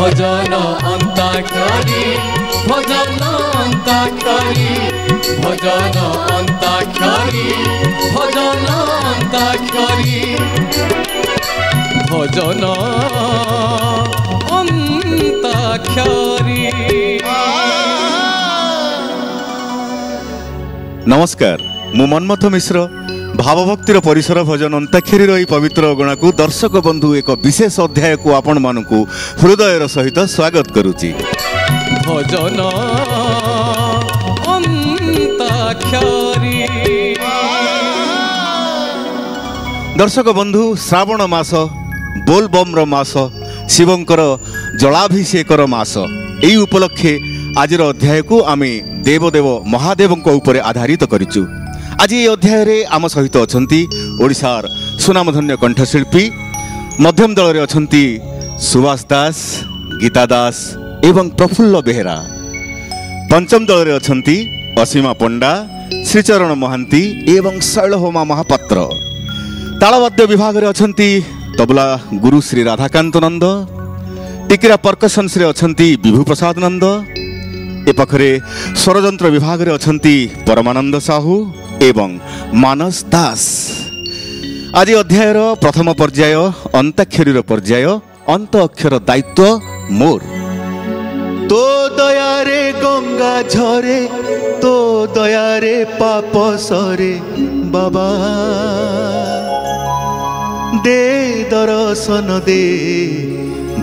भजन अंताक्षरी भजन अंताक्षरी भजन अंताक्षरी भजन अंताक्षरी भजन अंताक्षरी। नमस्कार, मु मनमथ मिश्र भावभक्तिर परिसर भजन अंताक्षरी रही पवित्र अगणा को दर्शक बंधु एक विशेष अध्याय को आपण मानकु हृदयर सहित स्वागत करुची। भजन अंताक्षरी। दर्शक बंधु, श्रावण मास बोलबम्र मास शिवंकर जलाभिषेकर मास एई उपलक्षे आजिर अध्याय को आमे देवदेव महादेव ऊपर आधारित करिचु। आज ये अध्याय रे आम सहित अछंती ओडिशार सुनामधन्य कंठशिल्पी मध्यम दल रे अछंती सुभाष दास, गीता दास एवं प्रफुल्ल बेहेरा। पंचम दल रे अछंती असीमा पंडा, श्रीचरण महांती एवं शैलहोमा महापात्र। तालवाद्य विभाग रे अछंती तबला गुरु श्री राधाकांत नंद, टिकिरा परकसन रे अछंती विभू प्रसाद नंद। ए पाखरे स्वरजंत्र विभाग रे अछंती परमानंद साहू एवं मानस दास। आज अध्यायर प्रथम पर्याय अंताक्षरी पर्याय अंत अक्षर दायित्व मोर। तो दया रे गंगा झरे, तो दया रे पाप सरे, बाबा दे दर्शन दे,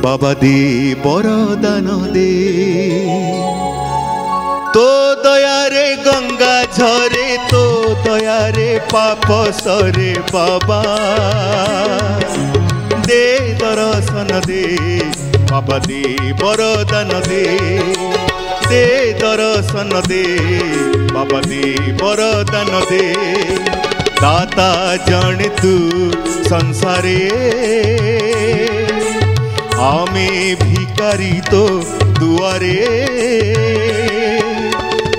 बाबा दे वरदान दे। तो दया रे गंगा झरे, तो दया रे पाप सरे, बाबा दे दर्शन दे, बाबा दे वरदान दे। दे दर्शन दे, बाबा दे वरदान दे। दाता जन तू संसारे, आमे भिकारी तो दुआरे।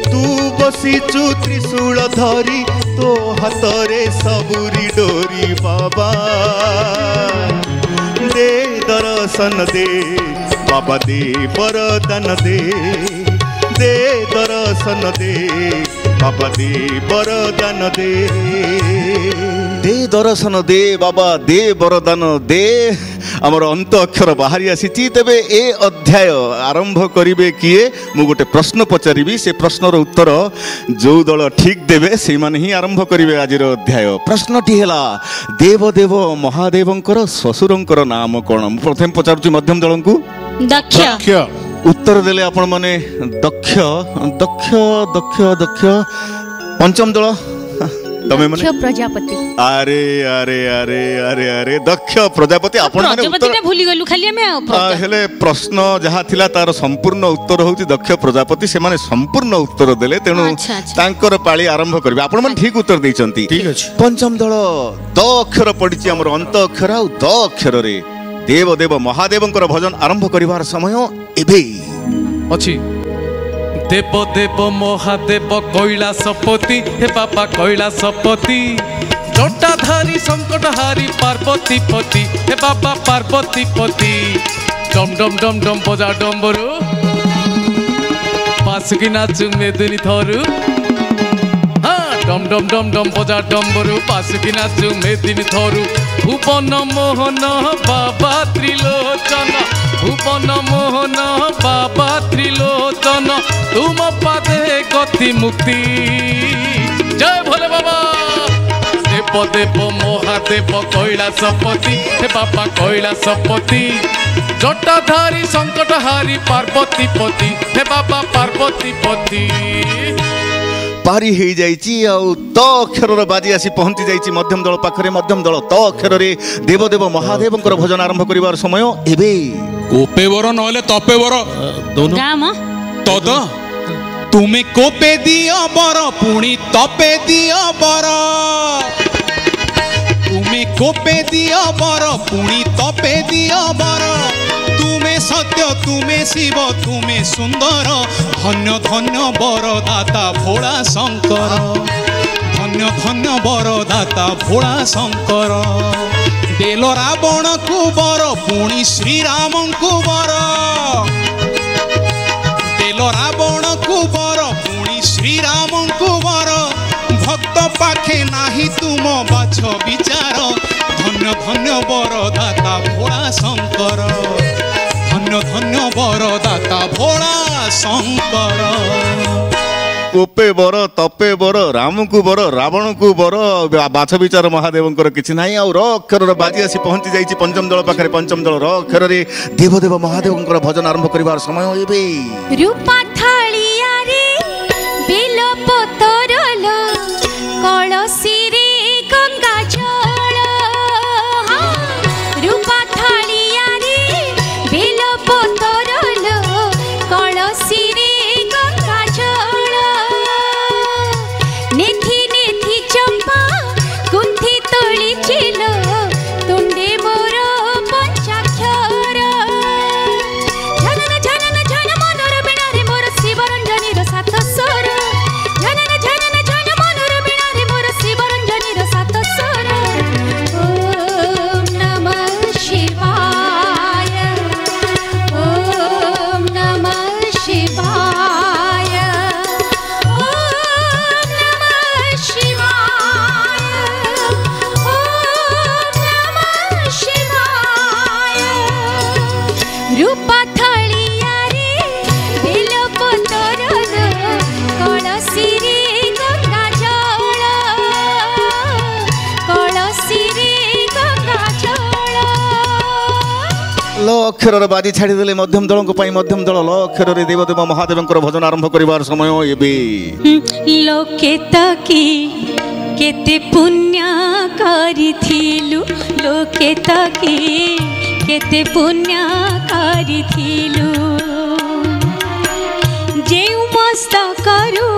तू बसीचु त्रिशूल धरी, तो हाथरे सबुरी डोरी, बाबा दे दर्शन दे, बाबा दे वरदान दे। दे दर्शन दे, बाबा दे वरदान दे। दे दर्शन दे, बाबा दे वरदान दे। आमर अंत अक्षर बाहरी आसी। तेबे ए अध्याय आरंभ करिवे किए? मु गोटे प्रश्न पचारिबी, से प्रश्नर उत्तर जो दल ठीक देवे से माने ही आरंभ करिवे आजिर अध्याय। प्रश्नटी हेला देवदेव महादेवंकर ससुरंकर नाम कोन? मु प्रथम पचारुची मध्यम दलंकु दक्ष। उत्तर देले आपण माने दक्ष दक्ष दक्ष दक्ष। पंचम दल तमे माने प्रजापति। अरे अरे अरे अरे अरे दक्ष प्रजापति। आपण माने प्रजापति भूली गलु खाली हम हेले प्रश्न जहा थिला तार संपूर्ण उत्तर होउची दक्ष प्रजापति। से माने संपूर्ण उत्तर देले, तेनु तांकर पाळी आरंभ करबे। आपण माने ठीक उत्तर दैचंती। ठीक अछि। पंचम दल द अक्षर पडिची हमर अंत अक्षर आ द अक्षर रे देवदेव महादेवंकर भजन आरंभ करिवार समय एबे अछि। देव देव महादेव कैलासपति, हे बाबा कैलासपति। जटाधारी संकटहारी पार्वती पति, हे बाबा पार्वती पति। डम डम डम डम बजा डम्बरू, पासुकी नाचु मेदिनी थरू। हाँ, डम डम डम डम बजा डम्बरू, पासुकी नाचु मेदिनी थरू। भुवन मोहन बाबा त्रिलोचन, भुवन मोहन बाबा त्रिलोचन। तुम पादे गति मुक्ति। जय भोले बाबा। देव देव महादेव कैलासपति, हे बाबा कैलासपति। जटाधारी संकटहारी पार्वती पति, हे बाबा पार्वती पति। पारी हो जाइए त अक्षर बाजी आसी पहुंची जाइए मध्यम दल पाखरे। मध्यम दल त अक्षर रे देवदेव महादेव भजन आरंभ करिवार समय एबे कोपे वर नहले तपे वर गाम तद तुमे कोपे दियो बर पुणी तपे दियो बर। तुमे कोपे दियो बर पुणी तपे दियो बर। तुमे सत्य तुमे शिव तुमे सुंदर। धन्य धन्य बर दाता भोला शंकर। धन्य धन्य बर दाता भोला शंकर। ଦେଲ ରାବଣକୁ ବର ପୁଣି ଶ୍ରୀରାମଙ୍କୁ ବର ଦେଲ ରାବଣକୁ ବର ପୁଣି ଶ୍ରୀରାମଙ୍କୁ ବର ଭକ୍ତ ପାଖେ ନାହିଁ ତୁମ ବାଛ ବିଚାର ଧନ୍ୟ ଧନ୍ୟ ବର ଦାତା ଭୋଳା ଶଙ୍କର ଧନ୍ୟ ଧନ୍ୟ ବର ଦାତା ଭୋଳା ଶଙ୍କର କୋପେ ବର ତପେ ବର ରାମକୁ ବର ରାବଣକୁ ବର ବାଛ ବିଚାର ମହାଦେବଙ୍କର କିଛି ନାହିଁ। ଆଉ ର ଅକ୍ଷରର ବାଜି ଆସି ପହଞ୍ଚି ଯାଇଛି ପଞ୍ଚମ ଦଳ ପାଖରେ। ପଞ୍ଚମ ଦଳ ର ଅକ୍ଷରରେ ଦେବଦେବ ମହାଦେବଙ୍କର ଭଜନ ଆରମ୍ଭ କରିବାର ସମୟ ଏବେ। ରୂପା ଥାଳିଆରେ ବେଲ ପତରଲ କଳସିରେ ଗଙ୍ଗା ଜଳ ରୂପା ଥାଳିଆରେ ବେଲ ପତରଲ କଳସିରେ ଗଙ୍ଗା ଜଳ ନେଥି ନେଥି ଚମ୍ପା ଗୁନ୍ଥି ତୋଳିଚିଲ ତୁଣ୍ଡେ ମୋର ପଞ୍ଚାକ୍ଷର ଝନନ ଝନନ ଝନ ମନର ବିଣାରେ ମୋର ଶିବରଞ୍ଜନୀର ସାତ ସ୍ୱର ଝନନ ଝନନ ଝନ ମନର ବିଣାରେ ମୋର ଶିବରଞ୍ଜନୀର ସାତ ସ୍ୱର ଓମ୍ ନମଃ ଶିବାୟ ଓମ୍ ନମଃ ଶିବାୟ ଓମ୍ ନମଃ ଶିବାୟ ଓମ୍ ନମଃ ଶିବାୟ ରୂପା ଥାଳିଆରେ ବେଲ ପତରଲ କଳସିରେ ଗଙ୍ଗା ଜଳ କଳସିରେ ଗଙ୍ଗା ଜଳ ଲ ଅକ୍ଷରର ବାଜି ଛାଡ଼ିଦେଲେ ମଧ୍ୟମ ଦଳଙ୍କ ପାଇଁ। ମଧ୍ୟମ ଦଳ ଲ ଅକ୍ଷରରେ ଦେବଦେବ ମହାଦେବଙ୍କର ଭଜନ ଆରମ୍ଭ କରିବାର ସମୟ ଏବେ। ଲୋକେ ତାକି କେତେ ପୁଣ୍ୟ କରିଥିଲୁ ଲୋକେ ତାକି କେତେ ପୁଣ୍ୟ କରିଥିଲୁ ଯେଉଁ ମସ୍ତକରୁ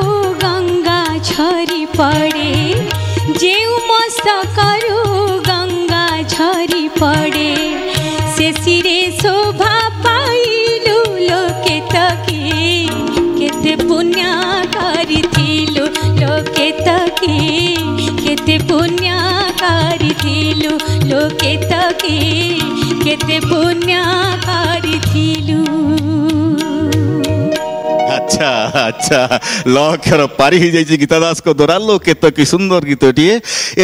ଗଙ୍ଗା ଝରି ପଡ଼େ ଯେଉଁ ମସ୍ତକରୁ ଗଙ୍ଗା ଝରି ପଡ଼େ ଶେଷରେ ଶୋଭା ପାଇଲୁ ଲୋକେ ତାକି କେତେ ପୁଣ୍ୟ କରିଥିଲୁ ଲୋକେ ତାକି କେତେ ପୁଣ୍ୟ କରିଥିଲୁ ଲୋକେ ତାକି କେତେ ପୁଣ୍ୟ କରିଥିଲୁ ଆଚ୍ଛା ଆଚ୍ଛା ଲ ଅକ୍ଷର ପାରି ହେଇଯାଇଛି ଗୀତା ଦାସଙ୍କ ଦ୍ୱାରା। ଲ କେତେ କି ସୁନ୍ଦର ଗୀତଟିଏ।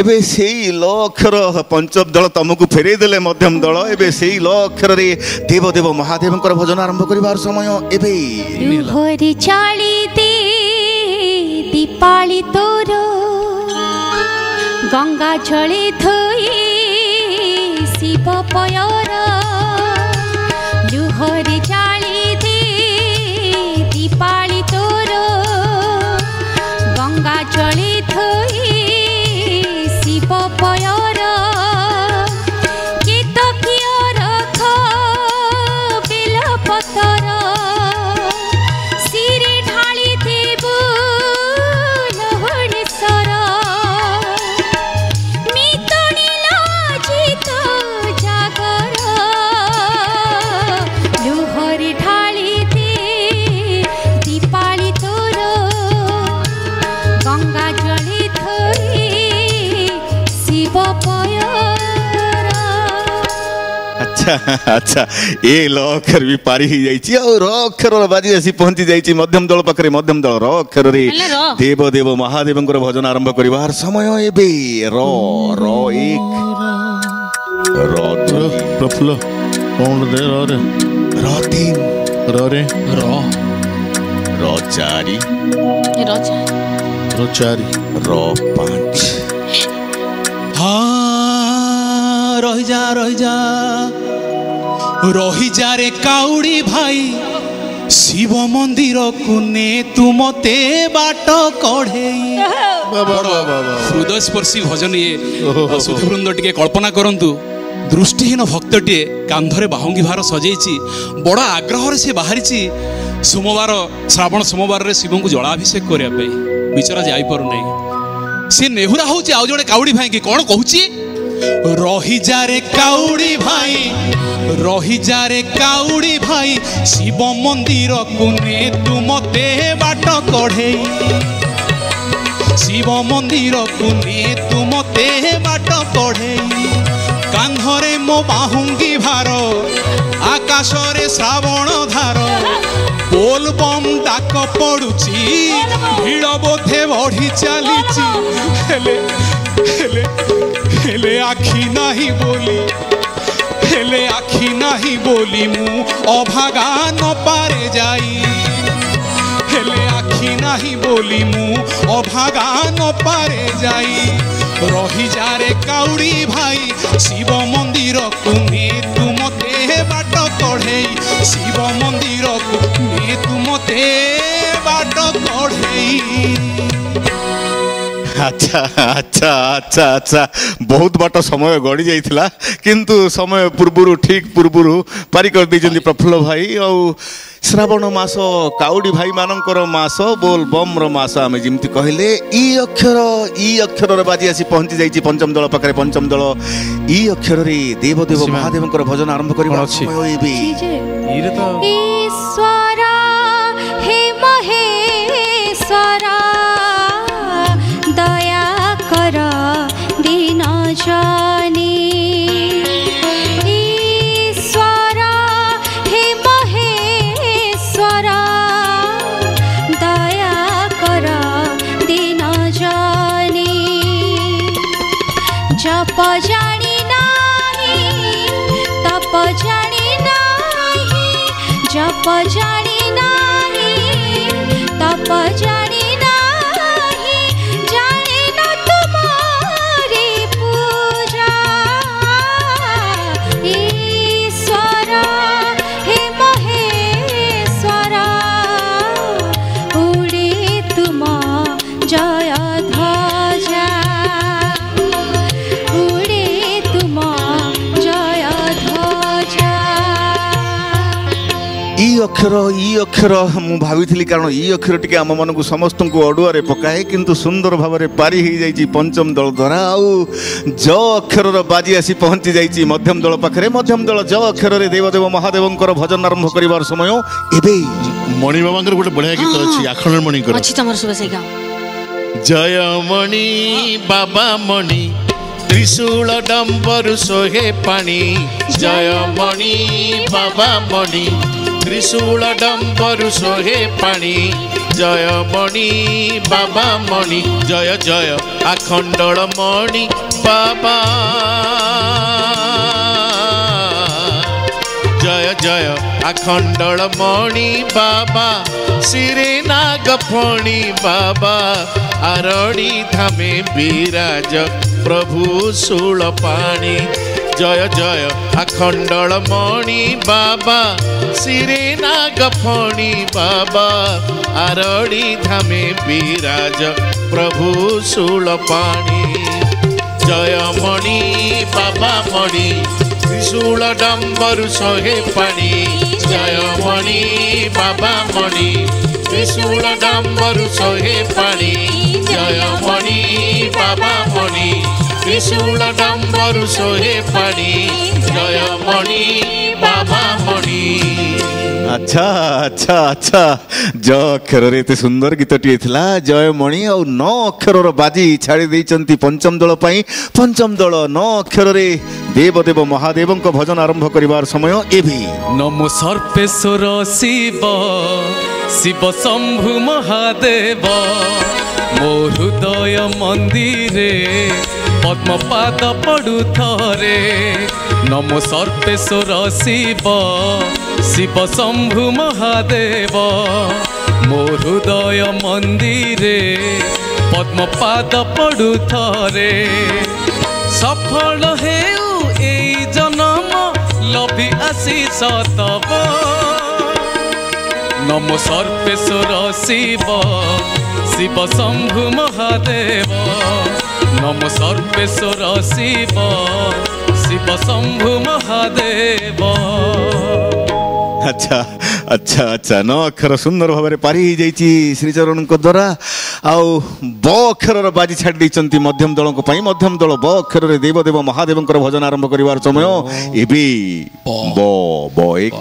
ଏବେ ସେଇ ଲ ଅକ୍ଷର ପଞ୍ଚମ ଦଳ ତମକୁ ଫେରେଇ ଦେଲେ ମଧ୍ୟମ ଦଳ। ଏବେ ସେଇ ଲ ଅକ୍ଷରରେ ଦେବଦେବ ମହାଦେବଙ୍କର ଭଜନ ଆରମ୍ଭ କରିବାର ସମୟ ଏବେ। ଲୁହରେ ଚାଳି ଦେ ଦୀପାଳି ତୋର ଗଙ୍ଗା ଜଳେ ଧୋଇ ଶିବ ପୟର ଲୁହରେ ଚାଳି ଦେ ଦୀପାଳି ତୋର ଗଙ୍ଗା ଜଳେ ଧୋଇ ଶିବ ପୟର କେତକୀୟ ରଖ ବେଲ ପତର ଶିରେ ଢାଳି ଦେବୁ ଲହୁଣୀଶ୍ୱର ମିତୁଣୀ ଲଜିତ ଜାଗର ଲୁହରେ ଢାଳି ଦେ ଦୀପାଳି ତୋର ଗଙ୍ଗା ଜଳେ ଧୋଇ ଶିବ ପୟର ଆଚ୍ଛା ଆଚ୍ଛା ଏ ଲ ଅକ୍ଷର ବି ପାରି ହେଇଯାଇଛି। ଆଉ ର ଅକ୍ଷରର ବାଜି ଆସି ପହଞ୍ଚି ଯାଇଛି ମଧ୍ୟମ ଦଳ ପାଖରେ। ମଧ୍ୟମ ଦଳ ର ଅକ୍ଷରରେ ହେଲା ର। ଦେବଦେବ ମହାଦେବଙ୍କର ଭଜନ ଆରମ୍ଭ କରିବାର ସମୟ ଏବେ। ର ର ଏକ ର ଦୁଇ ପ୍ରଫୁଲ୍ଲ କଣ ଦେ ରେ ର ତିନ ରେ ର ର ଚାରି ରଜା ଚାରି ର ପାଞ୍ଚ ହଁ ରହିଯା ରହିଯା ରହିଯା ରେ କାଉଡ଼ି ଭାଇ ଶିବ ମନ୍ଦିରକୁ ନେ ତୁ ମତେ ବାଟ କଢ଼େଇ ହୃଦୟସ୍ପର୍ଶୀ ଭଜନ ଇଏ ସୁଧୀବୃନ୍ଦ ଟିକେ କଳ୍ପନା କରନ୍ତୁ। ଦୃଷ୍ଟିହୀନ ଭକ୍ତଟିଏ କାନ୍ଧରେ ବାହୁଙ୍ଗି ଭାର ସଜେଇଛି ବଡ଼ ଆଗ୍ରହରେ ସେ ବାହାରିଛି ସୋମବାର ଶ୍ରାବଣ ସୋମବାରରେ ଶିବଙ୍କୁ ଜଳାଭିଷେକ କରିବା ପାଇଁ ବିଚରା ଯାଇପାରୁନାହିଁ। ସେ ନେହୁରା ହଉଛି ଆଉ ଜଣେ କାଉଡ଼ି ଭାଇକି କଣ କହୁଛି ରହିଯାରେ କାଉଡ଼ି ଭାଇ ରହିଯାରେ କାଉଡ଼ି ଭାଇ ଶିବ ମନ୍ଦିରକୁ ନେ ତୁ ମତେ ବାଟ କଢ଼େଇ ଶିବ ମନ୍ଦିରକୁ ନେ ତୁ ମତେ ବାଟ କଢ଼େଇ କାନ୍ଧରେ ମୋ ବାହୁଙ୍ଗି ଭାର ଆକାଶରେ ଶ୍ରାବଣ ଧାର ବୋଲ ବମ୍ ଡାକ ପଡୁଛି ଭିଡ଼ ବୋଧେ ବଢି ଚାଲିଛି ହେଲେ ହେଲେ ହେଲେ ଆଖି ନାହିଁ ବୋଲି ହେଲେ ଆଖି ନାହିଁ ବୋଲି ମୁଁ ଅଭାଗା ନ ପାରେ ଯାଇ ହେଲେ ଆଖି ନାହିଁ ବୋଲି ମୁଁ ଅଭାଗା ନ ପାରେ ଯାଇ ରହିଯାରେ କାଉଡ଼ି ଭାଇ ଶିବ ମନ୍ଦିରକୁ ନେ ତୁ ମତେ ବାଟ କଢ଼େଇ ଶିବ ମନ୍ଦିରକୁ ନେ ତୁ ମତେ ବାଟ କଢ଼େଇ। আচ্ছা আচ্ছা আচ্ছা আচ্ছা বহুত বাট সময় গড়ি যাইছিলা কিন্তু সময় পূর্বরু ঠিক পূর্বরু পারি করে দিয়েছেন প্রফুল্ল ভাই আউ শ্রাবণ মাস কাউডি ভাই মানকর মাস ବୋଲ ବମ୍ର ମାସ ଆମେ ଯେମିତି କହିଲେ ଇ ଅକ୍ଷରରେ ବାଜି ଆସି ପହଞ୍ଚି ଯାଇଛି ପଞ୍ଚମ ଦଳ ପାଖରେ ପଞ୍ଚମ ଦଳ ଇ ଅକ୍ଷରରେ ଦେବଦେବ ମହାଦେବଙ୍କର ଭଜନ ଆରମ୍ଭ କରିବା ସମୟ ଏବେ ଈଶ୍ୱର ହେ ମହେଶ୍ୱର ଦୟା କର ଦିନ ଜାନି ଈଶ୍ୱର ହେ ମହେଶ୍ୱର ଦୟା କର ଦିନ ଜାନି ଜପ ଜାଣି ନାହିଁ ତପ ଜାଣି ନାହିଁ ଜପ ଜାଣି ନାହିଁ ତପ ଜାଣି ନାହିଁ ଜାଣିନ ତୁମରି ପୂଜା ଈଶ୍ୱର ହେ ମହେଶ୍ୱର ଉଡ଼େ ତୁମ ଜୟ ଧ୍ୱଜା ଉଡ଼େ ତୁମ ଜୟ ଧ୍ୱଜା। ଇ ଅକ୍ଷର ମୁଁ ଭାବିଥିଲି କାରଣ ଇ ଅକ୍ଷର ଟିକେ ଆମମାନଙ୍କୁ ସମସ୍ତଙ୍କୁ ଅଡୁଆରେ ପକାଏ କିନ୍ତୁ ସୁନ୍ଦର ଭାବରେ ପାରି ହେଇଯାଇଛି ପଞ୍ଚମ ଦଳ ଦ୍ୱାରା ଆଉ ଜ ଅକ୍ଷରର ବାଜି ଆସି ପହଞ୍ଚି ଯାଇଛି ମଧ୍ୟମ ଦଳ ପାଖରେ ମଧ୍ୟମ ଦଳ ଜ ଅକ୍ଷରରେ ଦେବଦେବ ମହାଦେବଙ୍କର ଭଜନ ଆରମ୍ଭ କରିବାର ସମୟ ଏବେ ମଣି ବାବାଙ୍କର ଗୋଟେ ବଢିଆ ଗୀତ ଅଛି ଆଖଣ୍ଡଳ ମଣିଙ୍କର ଅଛି ତମର ସବୁ ସେଇ ଗାଁ ଜୟ ମଣି ବାବା ମଣି ତ୍ରିଶୂଳ ଡମ୍ବରୁ ସୋହେ ପାଣି ଜୟ ମଣି ବାବା ମଣି ତ୍ରିଶୂଳ ଡମ୍ବରୁ ସୋହେ ପାଣି ଜୟ ମଣି ବାବା ମଣି ଜୟ ଜୟ ଆଖଣ୍ଡଳ ମଣି ବାବା ଜୟ ଜୟ ଆଖଣ୍ଡଳ ମଣି ବାବା ଶିରେ ନାଗ ଫଣି ବାବା ଆରଡ଼ି ଧାମେ ବିରାଜ ପ୍ରଭୁ ଶୂଳ ପାଣି ଜୟ ଜୟ ଆଖଣ୍ଡଳ ମଣି ବାବା ଶିରେ ନାଗ ଫଣି ବାବା ଆରଡ଼ି ଧାମେ ବିରାଜ ପ୍ରଭୁ ଶୂଳ ପାଣି ଜୟ ମଣି ବାବା ମଣି ତ୍ରିଶୂଳ ଡମ୍ବରୁ ସୋହେ ପାଣି ଜୟ ମଣି ବାବା ମଣି ତ୍ରିଶୂଳ ଡମ୍ବରୁ ସୋହେ ପାଣି ଜୟ ମଣି ବାବା ମଣି ତ୍ରିଶୂଳ ଡମ୍ବରୁ ସୋହେ ପାଣି ଜୟ ମଣି ବାବା ମଣି। আচ্ছা আচ্ছা আচ্ছা জ অক্ষরের এতে সুন্দর গীতটিଏ ଥିଲା জয়মণি ଆଉ 9 অক্ষরର ବାଜି ଛାଡ଼ି ଦେଇଛନ୍ତି ପଞ୍ଚମ ଦଳ ପାଇଁ ପଞ୍ଚମ ଦଳ 9 ଅକ୍ଷରରେ ଦେବଦେବ ମହାଦେବଙ୍କ ଭଜନ ଆରମ୍ଭ କରିବାର ସମୟ ଏବେ ନମୋ ସର୍ପେଶ୍ୱର ଶିବ ଶିବ ଶମ୍ଭୁ ମହାଦେବ ମୋ ହୃଦୟ ମନ୍ଦିରେ ପଦ୍ମପାଦ ପଡ଼ୁଥରେ ନମୋ ସର୍ପେଶ୍ୱର ଶିବ ଶିବ ଶମ୍ଭୁ ମହାଦେବ ମୋ ହୃଦୟ ମନ୍ଦିରେ ପଦ୍ମପାଦ ପଡ଼ୁଥରେ ସଫଳ ହେଉ ଏଇ ଜନମ ଲଭି ଆଶିଷ ତବ ନମୋ ସର୍ପେଶ୍ୱର ଶିବ ଶିବ ଶମ୍ଭୁ ମହାଦେବ ନମୋ ସର୍ପେଶ୍ୱର ଶିବ ଶିବ ଶମ୍ଭୁ ମହାଦେବ। আচ্ছা আচ্ছা আচ্ছা 9 অক্ষর সুন্দর ভাবে পারি হয়ে যাইছি শ্রীচরণଙ୍କ দ্বারা আউ ব অক্ষরর বাজি ছাড়ি দিয়েছেন মধ্যম দলଙ୍କ ପାଇଁ মধ্যম দল ব অক্ষରରେ দেবদেব মহাদেবଙ୍କର ভজন আরম্ভ করিবার সময় এবি ব ব এক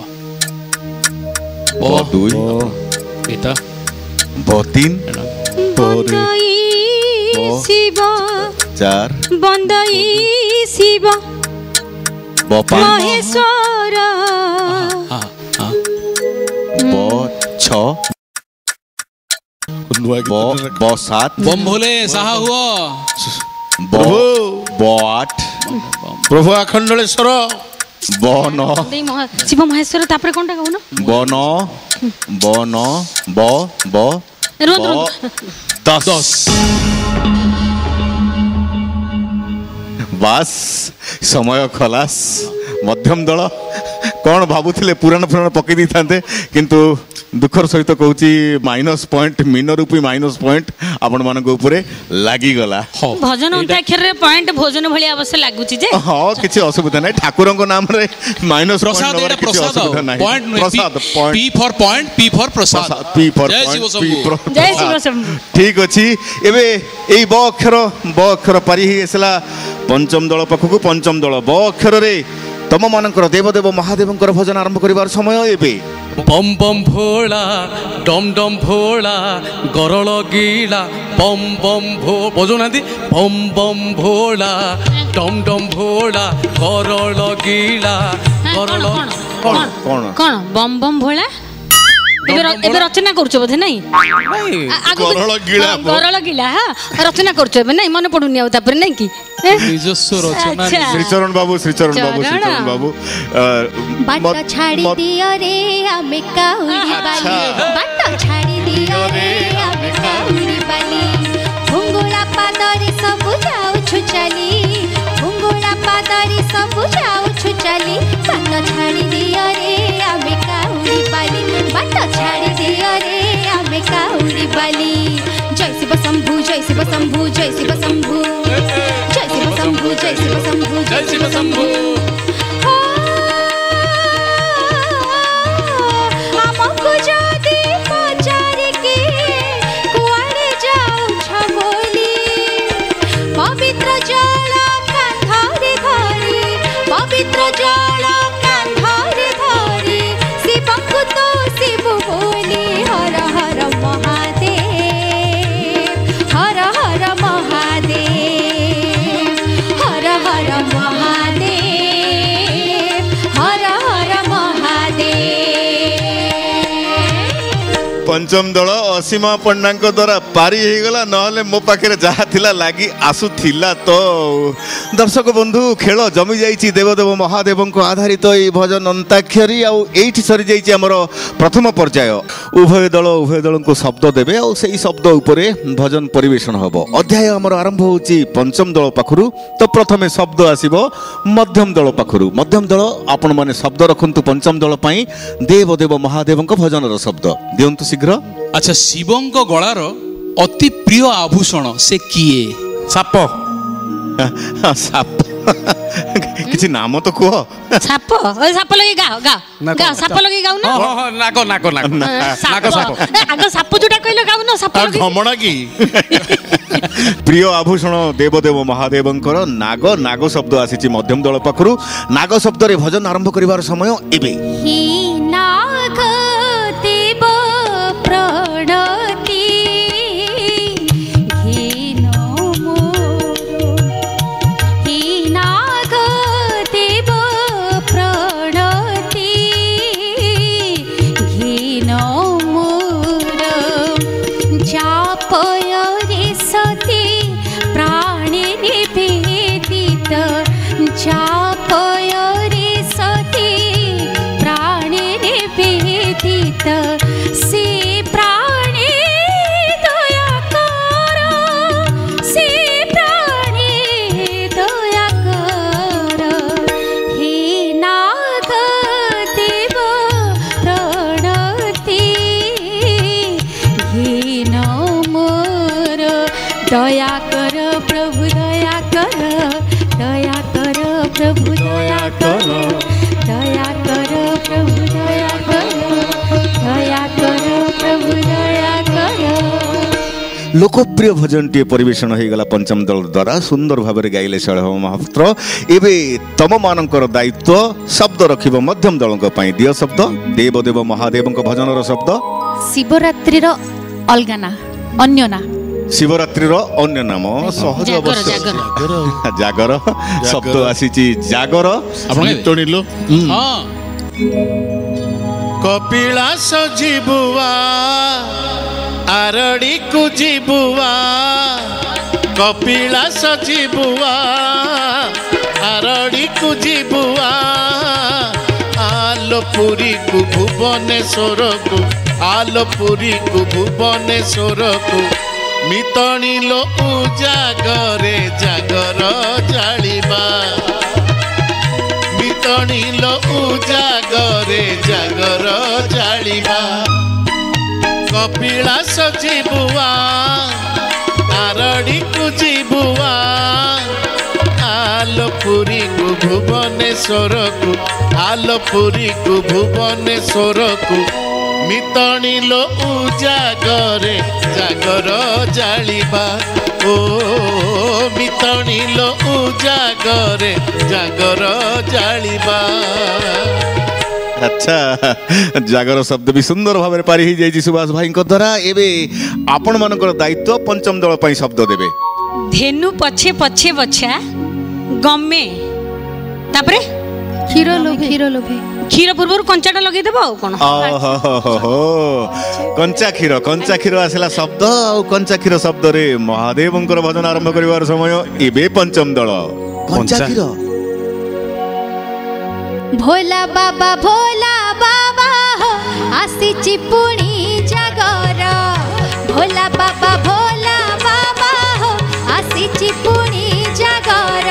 ব দুই এটা ব তিন বন্দাই শিব চার বন্দাই শিব बपा महेश्वर ब छ ब सात बम भोले साहा हुआ ब ब आठ प्रभु अखंडलेश्वर ब नौ शिव महेश्वर तापर कोनटा कहू न ब नौ ब रुन दस बास समय खलास मध्यम दल कौन भावुले पुराण पुराण पकई दी था किंतु दुखर सहित कहूँ माइनस पॉइंट मीन रूपी माइनस पॉइंट आपण मान लगिगला भजन अंताक्षर रे पॉइंट भोजन भली अवश्य लागुची जे हाँ किसी असुविधा नहीं ठाकुर नाम रे माइनस प्रसाद एटा प्रसाद पॉइंट प्रसाद point P for point P for प्रसाद पी फॉर जय शिव शंभु जय शिव शंभु ठीक अच्छी एबे एई ब अक्षर पारी ही आसला पंचम दल पाखक पंचम दल ब अक्षर रे तम मानकर देवदेव महादेवंकर भजन आरंभ करिवार समय एबे बम बम भोला डम डम भोला गरल गीला बम बम भो बजौना बम बम भोला डम डम भोला गरल गीला गरल कौन कौन बम बम भोला एबे रचना करछो बोधे नहीं गरल गीला हां रचना करछो एबे नहीं मन पडुनी आ तापर नहीं की निजस्व रचना श्रीचरण बाबू बाट छाड़ी दियो रे आमे काउरी बाली बाट छाड़ी दियो रे आमे काउरी बाली भुंगुला पादरी सब जाऊ छुचली भुंगुला पादरी सब जाऊ छुचली बाट छाड़ी दियो रे आमे काउरी बाली बाट छाड़ी दियो रे आमे काउरी बाली जय शिव शंभु जय शिव शंभु जय शिव शंभु जय शिव शंभु जय शिव शंभु जय शिव शंभु हमको जदी पचारी के कुआरे जाऊ छबोली पवित्र जल कांधारे धरी पवित्र जल कांधारे धरी शिवको तो शिव बोली हर हर महादेव हर हर महादेव हर हर महादेव हर हर महादेव पंचम दल असीमा पंडा द्वारा पारी हो गला नहले मो पाखे जहाँ थिला लागी आसुथिला तो दर्शक बंधु खेल जमी जाइए देवदेव महादेव आधारित ये भजन अंताक्षरी आठ सरी जाइए आमर प्रथम पर्याय उभय दल को शब्द देवे और से शब्द उपरे भजन परिवेशन हम अध्याय आमर आरंभ होची पंचम दल पाखु तो प्रथम शब्द आसीबो मध्यम दल पाखु मध्यम दल आपण माने शब्द रखंतु पंचम दल पाई देवदेव महादेव भजन शब्द दियंतु शीघ्र अच्छा शिवंक गଳାର अति प्रिय आभूषण से किए साप साप किसी नाम तो कह साप ओए साप लगे गाओ गाओ गाओ साप लगे गाओ ना नाग नाग नाग नाग साप आगो साप जोटा कहलो गाओ ना साप लगे घमणा की प्रिय आभूषण देवदेव महादेवंकर नाग नाग शब्द आसी मध्यम दल पाखु नाग शब्द रे भजन आरंभ करिवार समय एबे ही नाग देव प्रणति घिनो मोर ही नाग देव प्रणति घिनो मोर जापय रे सती प्राणे रे वेदित जापय रे सती प्राणे रे वेदित से प्राणे दया कर से प्राणे दया कर हे नाग देव प्रणति घिनो मोर दया कर प्रभु दया कर प्रभु दया कर दया कर प्रभु दया कर प्रभु दया कर लोकप्रिय भजन टी परिवेशन हो गला पंचम दल द्वारा सुंदर भाव में गाइले शैलभ महापात्र एवं तम मानकर दायित्व शब्द रखिब मध्यम दल दिय शब्द देवदेव महादेव भजन शब्द शिवरात्रि अलगा ना अन्य ना ଶିବରାତ୍ରିର ଅନ୍ୟ ନାମ ସହଜ ଜାଗର, ଅବଶ୍ୟ ଜାଗର। ଜାଗର ଶବ୍ଦ ଆସିଛି ଜାଗର ଆପଣ ଶୁଣିଲୁ ହଁ କପିଳାସ ଯିବୁଆ ଆରଡ଼ିକୁ ଯିବୁଆ କପିଳାସ ଯିବୁଆ ଆରଡ଼ିକୁ ଯିବୁଆ ଆଲପୁରୀକୁ ଭୁବନେଶ୍ୱରକୁ ଆଲପୁରୀକୁ ଭୁବନେଶ୍ୱରକୁ ମିତଣିଲୋ ଜାଗରେ ଜାଗର ଜାଳିବା ମିତଣିଲୋ ଜାଗରେ ଜାଗର ଜାଳିବା କପିଳାସ ଯିବୁଆ ଆରଡ଼ିକୁ ଯିବୁଆ ଆଲପୁରୀକୁ ଭୁବନେଶ୍ୱରକୁ ଆଲପୁରୀକୁ ଭୁବନେଶ୍ୱରକୁ ମିତଣିଲୋ ଜାଗରେ ଜାଗର ଜାଳିବା ଓ ମିତଣିଲୋ ଜାଗରେ ଜାଗର ଜାଳିବା। ଆଚ୍ଛା ଜାଗର ଶବ୍ଦ ବି ସୁନ୍ଦର ଭାବରେ ପାରି ହେଇଯାଇଛି ସୁଭାଷ ଭାଇଙ୍କ ଦ୍ୱାରା। ଏବେ ଆପଣମାନଙ୍କର ଦାୟିତ୍ୱ ପଞ୍ଚମ ଦଳ ପାଇଁ ଶବ୍ଦ ଦେବେ। ଧେନୁ ପଛେ ପଛେ ବଛା ଗମେ ତାପରେ କ୍ଷୀର ଲୋଭେ କ୍ଷୀର ଲୋଭେ କ୍ଷୀର ପୂର୍ବରୁ କଞ୍ଚାଟା ଲଗେଇଦେବ ଆଉ କ'ଣ କଞ୍ଚା କ୍ଷୀର ଆସିଲା ଶବ୍ଦ ଆଉ କଞ୍ଚା କ୍ଷୀର ଶବ୍ଦରେ ମହାଦେବଙ୍କର ଭଜନ ଆରମ୍ଭ କରିବାର ସମୟ। ଏବେ ପଞ୍ଚମ ଦଳ କଞ୍ଚା କ୍ଷୀର। ଭୋଲା ବାବା ହୋ ଆସିଛି ପୁଣି ଜାଗର ଭୋଲା ବାବା ହୋ ଆସିଛି ପୁଣି ଜାଗର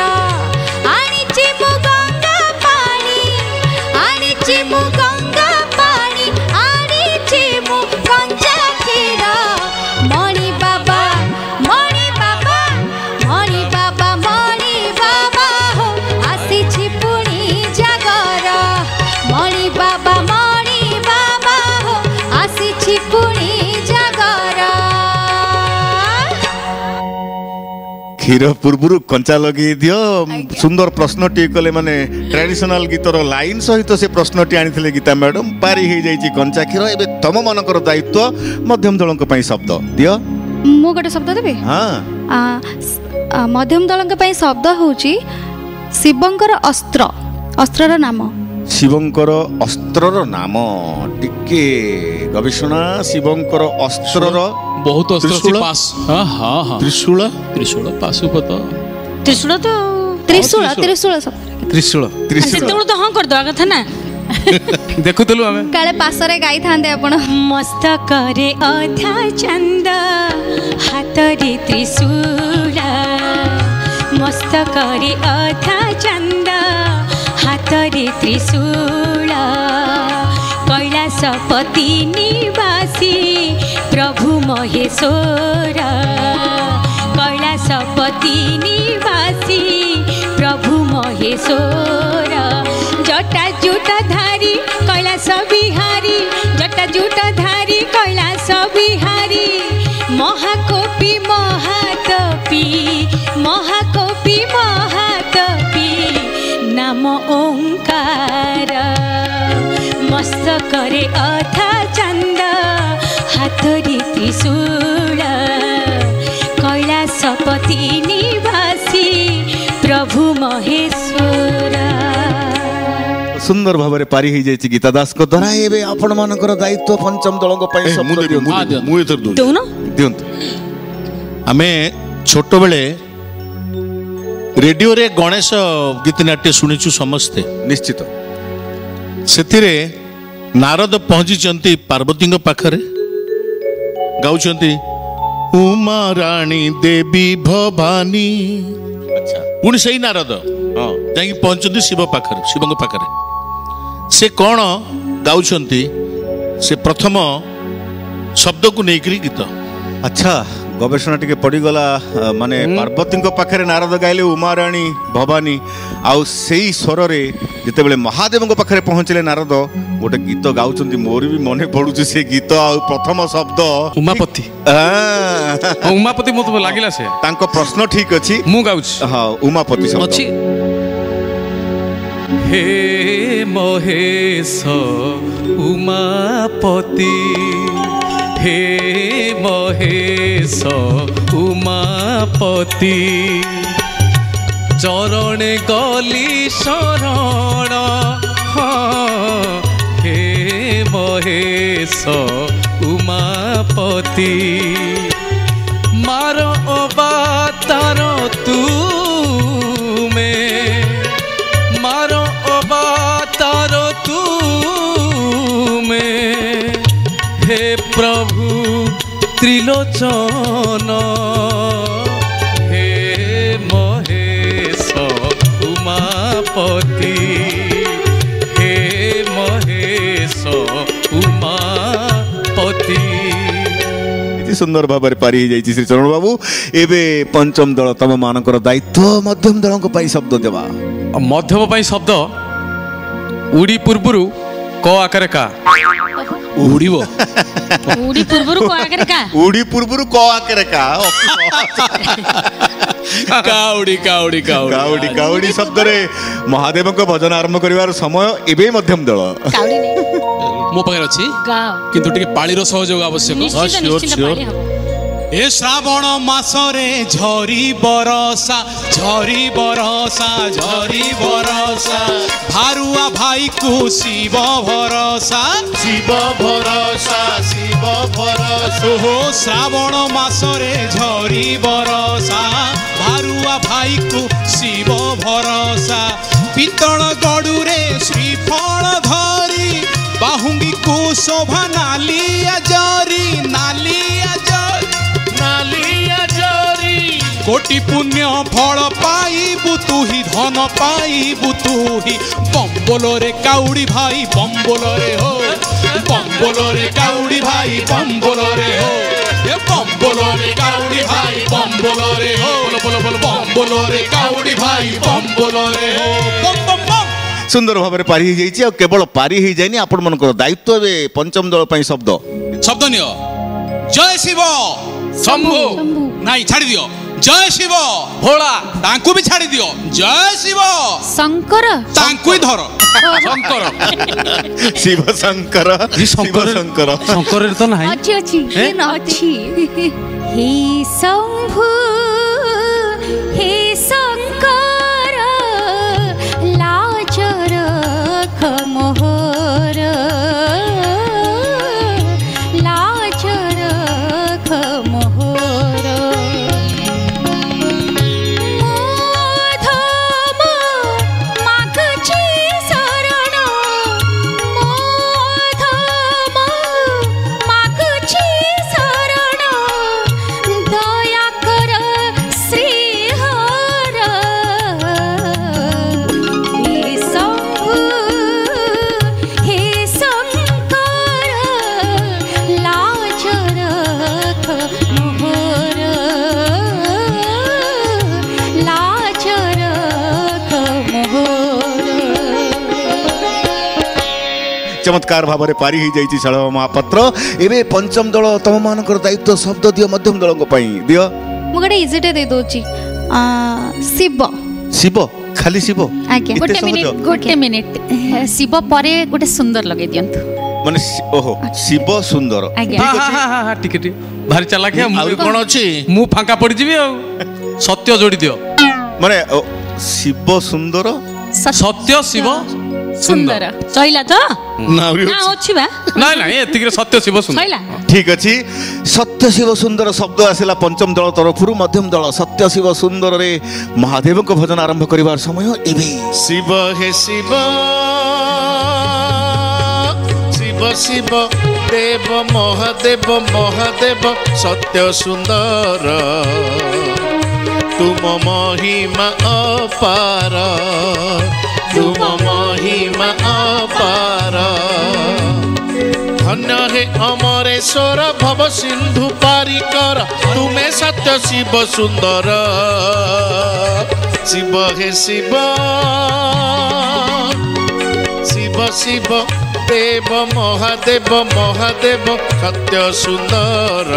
ଆଣିଛି ମୁଁ ଗଙ୍ଗା ପାଣି ଆଣିଛି ମୁଁ ଗଙ୍ଗା ପାଣି ଆଣିଛି ମୁଁ କଞ୍ଚା କ୍ଷୀର ମଣି ବାବା ମଣି ବାବା ମଣି ବାବା ମଣି ବାବା ହୋ ଆସିଛି ପୁଣି ଜାଗର ମଣି ବାବା ହୋ ଆସିଛି ପୁଣି ଜାଗର। କ୍ଷୀର ପୂର୍ବରୁ କଞ୍ଚା ଲଗେଇ ଦିଅ। ସୁନ୍ଦର ପ୍ରଶ୍ନଟିଏ କଲେ ମାନେ ଟ୍ରାଡିସନାଲ ଗୀତର ଲାଇନ ସହିତ ସେ ପ୍ରଶ୍ନଟି ଆଣିଥିଲେ ଗୀତା ମ୍ୟାଡମ। ପାରି ହେଇଯାଇଛି କଞ୍ଚା କ୍ଷୀର। ଏବେ ତମ ମାନଙ୍କର ଦାୟିତ୍ୱ ମଧ୍ୟମ ଦଳଙ୍କ ପାଇଁ ଶବ୍ଦ ଦିଅ। ମୁଁ ଗୋଟେ ଶବ୍ଦ ଦେବି। ହଁ ମଧ୍ୟମ ଦଳଙ୍କ ପାଇଁ ଶବ୍ଦ ହେଉଛି ଶିବଙ୍କର ଅସ୍ତ୍ର ଅସ୍ତ୍ରର ନାମ। ଶିବଙ୍କର ଅସ୍ତ୍ରର ନାମ ଟିକେ ଗବେଷଣା। ଶିବଙ୍କର ଅସ୍ତ୍ରର ବହୁତ ଅସ୍ତ୍ର ଅଛି। ତ୍ରିଶୂଳ? ପାସ୍ ହଁ ହଁ ହଁ ତ୍ରିଶୂଳ ତ୍ରିଶୂଳ ପାଶୁପତ ତ୍ରିଶୂଳ ତ ତ୍ରିଶୂଳ ତ୍ରିଶୂଳ ଶବ୍ଦ ତ୍ରିଶୂଳ ସେତେବେଳେ ତ ହଁ କରିଦେବା କଥା ନା। ଦେଖୁଥିଲୁ ଆମେ କାଳେ ପାଶରେ ଗାଇଥାନ୍ତେ ଆପଣ। ମସ୍ତକରେ ଅଧା ଚନ୍ଦ ହାତରେ ତ୍ରିଶୂଳ ମସ୍ତକରେ ଅଧା ଚନ୍ଦ ହାତରେ ତ୍ରିଶୂଳ କୈଳାସପତି ନିବାସୀ ପ୍ରଭୁ ମହେଶ୍ୱର କୈଳାସପତି ନିବାସୀ ପ୍ରଭୁ ମହେଶ୍ୱର ଜଟା ଜୁଟ ଧାରି କୈଳାସ ବିହାରୀ ଜଟା ଜୁଟ ଧାରି କୈଳାସ ବିହାରୀ ମହାକୋପି ମହାତପି ମହାକୋପି ମହାତପି ନାମ ଓଙ୍କାର ମସ୍ତକରେ ଅଧା ଚନ୍ଦ ହାତରେ ତ୍ରିଶୂଳ କୈଳାସପତି ନିବାସୀ ପ୍ରଭୁ ମହେଶ୍ୱର। ସୁନ୍ଦର ଭାବରେ ପାରି ହେଇଯାଇଛି ଗୀତା ଦାସଙ୍କ ଦ୍ୱାରା। ଏବେ ଆପଣ ମାନଙ୍କର ଦାୟିତ୍ୱ ପଞ୍ଚମ ଦଳଙ୍କ ପାଇଁ ମୁଁ ଶବ୍ଦ ଦେବି, ଦିଅନ୍ତୁ। ମୁଁ ଏଥର ଦଉଛି। ଦଉନ ଦିଅନ୍ତୁ। ଆମେ ଛୋଟବେଳେ ରେଡିଓରେ ଗଣେଶ ଗୀତନାଟ୍ୟ ଶୁଣିଛୁ ସମସ୍ତେ। ନିଶ୍ଚିତ ସେଥିରେ ନାରଦ ପହଞ୍ଚିଛନ୍ତି ପାର୍ବତୀଙ୍କ ପାଖରେ ଗାଉଛନ୍ତି ଉମା ରାଣୀ ଦେବୀ ଭବାନୀ। ଆଚ୍ଛା ପୁଣି ସେଇ ନାରଦ ହଁ ଯାଇକି ପହଞ୍ଚନ୍ତି ଶିବଙ୍କ ପାଖରେ। ସେ କ'ଣ ଗାଉଛନ୍ତି? ସେ ପ୍ରଥମ ଶବ୍ଦକୁ ନେଇକରି ଗୀତ। ଆଚ୍ଛା ଗବେଷଣା ଟିକେ ପଡ଼ିଗଲା। ମାନେ ପାର୍ବତୀଙ୍କ ପାଖରେ ନାରଦ ଗାଇଲେ ଉମାରାଣୀ ଭବାନୀ, ଆଉ ସେଇ ସ୍ୱରରେ ଯେତେବେଳେ ମହାଦେବଙ୍କ ପାଖରେ ପହଞ୍ଚିଲେ ନାରଦ ଗୋଟେ ଗୀତ ଗାଉଛନ୍ତି। ମୋର ବି ମନେ ପଡୁଛି ସେ ଗୀତ। ଆଉ ପ୍ରଥମ ଶବ୍ଦ ଉମାପତି ଉମାପତି ମତେ ଲାଗିଲା ସେ ତାଙ୍କ ପ୍ରଶ୍ନ ଠିକ ଅଛି। ମୁଁ ଗାଉଛି। ହଁ ଉମାପତି ଶବ୍ଦ ଅଛି। ହେ ମହେଶ ଉମାପତି हे महेश उमापति चरणे गली शरण हे महेश उमापति मार अवतार तू में मार अवतार तू में हे प्रभु त्रिलोचन हे महेश उमापति हे महेश उमापति। सुंदर भाव में पारी जाइए श्री चरण बाबू। एबे पंचम दल तम मानकर दायित्व मध्यम दल को शब्द देवा। मध्यम पाई शब्द उड़ी पूर्वरु क आकार का उड़ीबो उड़ी पूर्वरु को आकर का उड़ी पूर्वरु क आकार का cowardly cowardly cowardly cowardly cowardly शब्द रे महादेव को भजन आरंभ करिवार समय एबे मध्यम दल काउडी नहीं मो पाखे अच्छी गाओ किंतु टिके पाळीर सहयोग आवश्यक। निश्चित निश्चित पाली हम ए श्रावण मासरे झरी बरसा झरी बरसा झरी बरसा भारुआ भाई को शिव भरोसा शिव भरोसा शिव भरोसा हो श्रावण मासरे झरी बरसा भारुआ भाई को शिव भरोसा पितल गड़ुरे श्रीफल धरी बाहुंगी को शोभा नालिया जरी नालिया जरी नालिया जरी कोटि पुण्य फल पाइबु तुही धन पाइबु तुही बम्बोलो रे काउडी भाई बम्बोलो रे हो बम्बोलो रे काउडी भाई बम्बोलो रे हो ए बम्बोलो रे काउडी भाई बम्बोलो रे हो बोलो बोलो बम्बोलो रे काउडी भाई बम्बोलो रे हो बम बम बम। सुंदर भाव में पारी जाइए केवल पारी ही जाइए आपण मनकर दायित्व ए पंचम दल पई शब्द शब्द नियो जय शिव शंभु नहीं छाड़ी दियो जय शिव भोला तांकु भी छाड़ी दियो जय शिव शंकर तांकु ही धरो शंकर शिव शंकर जी शंकर शंकर शंकर तो नहीं अच्छी अच्छी हैं? अच्छी हे शंभु हे शंकर लाज रख मोहर लाज रख मोहर मोधम मागची शरण मोधम मागची शरण दया कर श्रीहर हे शंभु हे शंकर लाज रख मोहर लाज रख मोहर। चमत्कार भाव में पारी ही जाइए शाला महापात्र। एबे पंचम दल तम मानकर दायित्व शब्द दियो मध्यम दल को पई दियो। ମୁଁ ଗୋଟେ ଇଜିଟେ ଦେଇ ଦଉଛି ଶିବ शिव खाली शिव ଆଜ୍ଞା ଏତେ ସହଜ? ଗୋଟେ ମିନିଟ ଶିବ ପରେ ଗୋଟେ ସୁନ୍ଦର ଲଗେଇ ଦିଅନ୍ତୁ ମାନେ ओहो शिव सुंदर ଆଜ୍ଞା हाँ हाँ हाँ हाँ टिके भारी चालाक आउरी कोन अछि मु फांका पड़ जीवी आ सत्य जोड़ी दियो माने शिव सुंदर सत्य शिव ସୁନ୍ଦର ସଇଲା ତ ना आउरी ନା ଅଛି ବା ना ना एतिक सत्य शिव सुंदर ସଇଲା ठीक अछि सत्य शिव सुंदर शब्द आसिला पंचम दल तरफरु मध्यम दल सत्य शिव सुंदर रे महादेव को भजन आरंभ करिवार समय एबे शिव हे शिव शिव शिव देव महादेव महादेव सत्य सुंदर तुम महिमा अपार तुम महिमा अपार धन्य हे अमरेश्वर भव सिंधु पारिकर तुम्हें सत्य शिव सुंदर शिव हे शिव शिव शिव देव महादेव महादेव सत्य सुंदर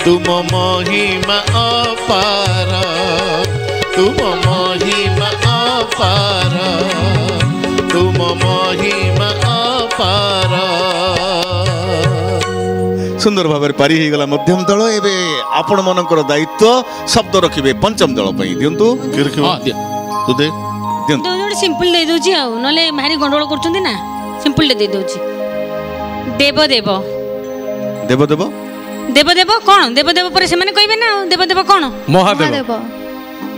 तुम महिमा अपार तुम महिमा अपार तुम महिमा अपार। सुंदर भाव पारी हो गला मध्यम दल एबे आपण मनकर दायित्व शब्द रखिबे पंचम दल पई दियंतु हाँ, दिया। तू दे दियंतु ଗୋଟେ ସିମ୍ପଲ ଦେଇ ଦଉଛି ଆଉ ନହେଲେ ଭାରି ଗଣ୍ଡଗୋଳ କରୁଛନ୍ତି ନା ସିମ୍ପଲ ଟେ ଦେଇ ଦଉଛି ଦେବ ଦେବ देव देव ଦେବ ଦେବ କଣ ଦେବ ଦେବ ପରେ ସେମାନେ କହିବେ ନା ଦେବ ଦେବ କଣ ମହାଦେବ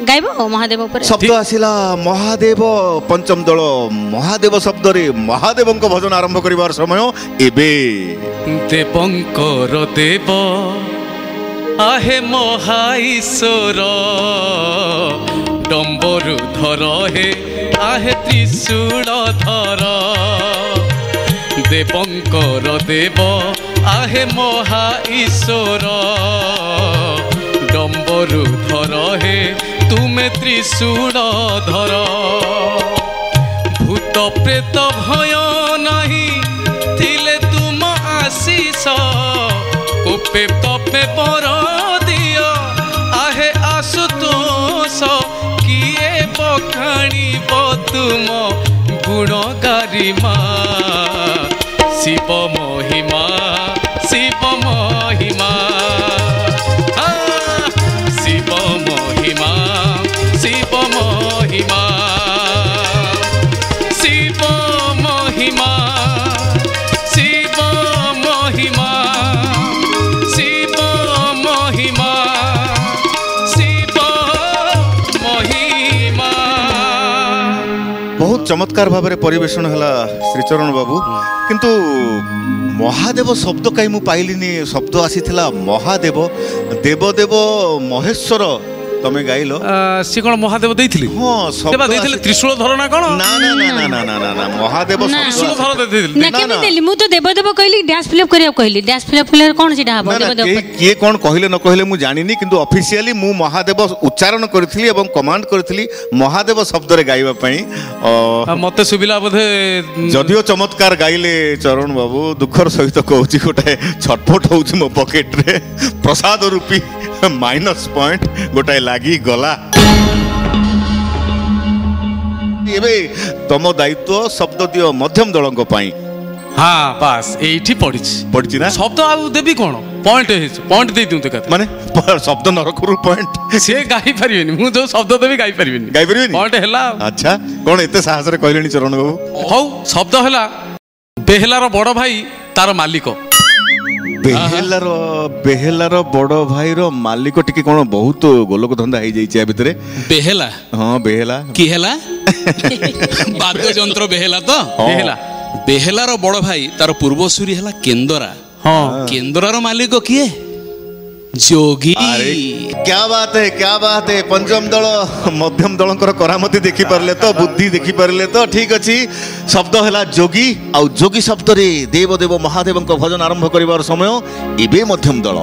ଗାଇବ ମହାଦେବ ଉପରେ शब्द आसिला महादेव पंचम दल महादेव शब्द रे महादेव भजन आरंभ करिवार समय एबे देवंकर देव आहे महाईश्वर डम्बरु धर हे आहे त्रिशूल धर देवंकर देव आहे महाईश्वर डम्बरु धर हे तुमे त्रिशूल धर भूत प्रेत भय नहीं थिले तुम आशीष कोपे तपे बर दियो आहे आशुतोष किए बखाणी तुम गुण गारिमा शिव महिमा शिव महिमा शिव महिमा शिव महिमा शिव महिमा शिव महिमा शिव महिमा शिव महिमा बहुत चमत्कार भाव में परिवेशन है श्रीचरण बाबू किंतु महादेव शब्द कहीं मु पाइलिनी शब्द आसीथिला महादेव देवदेव महेश्वर तमे गाइलो सी कौन महादेव देइथिली हाँ शब्द देइथिले त्रिशूल धर ना कौन ना ना ना ना ना ना ना ना महादेव ना। त्रिशूल शब्द धर देइथिली ନା କେମିତି ଦେଲି ମୁଁ ତ ଦେବ ଦେବ କହିଲି ଡ୍ୟାନ୍ସ ଫିଲ୍ଅପ୍ କରିବାକୁ କହିଲି ଡ୍ୟାନ୍ସ ଫିଲ୍ଅପ୍ କଲେ କଣ ସେଟା ହବ ना ଦେବ ना ଦେବ किए कौन कहले न कहले मु जानिनी किंतु ऑफिशियली मु महादेव उच्चारण करथिली एवं कमांड करथिली महादेव शब्द रे गाइबा पई मते सुबिला बोधे जदियो चमत्कार गाइले चरण बाबू दुखर सहित कहूची गोटाए छटपट होउची मो पॉकेट रे प्रसाद रूपी माइनस पॉइंट गोटाए लागी गला एबे तम दायित्व शब्द दियो मध्यम दलंक पई हाँ बास एठी पड़िछि पड़ची ना शब्द आ देबी कोन पॉइंट पॉइंट दे दिउ ते कत माने शब्द नरकुरु पॉइंट से गाई परिबेनी मु जो शब्द देबी गाई परिबेनी गाई परिबेनी पॉइंट हैला अच्छा कोन एते साहस रे कहलेनी चरण बाबू हौ शब्द हैला बेहलार बड़ भाई तार मालिक बेहेलार बड़ भाई रो मालिक टिके कोन बहुत गोलक धंदा हो जाई भितरे बेहेला हाँ बेहेला की हेला वाद्य जंत्र बेहेला तो बेहला बेहेलार बड़ भाई तार पूर्वसूरी हेला केंदरा हाँ केंदरार मालिक किए जोगी अरे क्या बात है पंचम दल मध्यम दलंकर करामती देखि पारले तो बुद्धि देखि पारले तो ठीक अछि शब्द हैला जोगी आ जोगी शब्द रे देव देव महादेव भजन आरंभ करिवार समय इबे मध्यम दल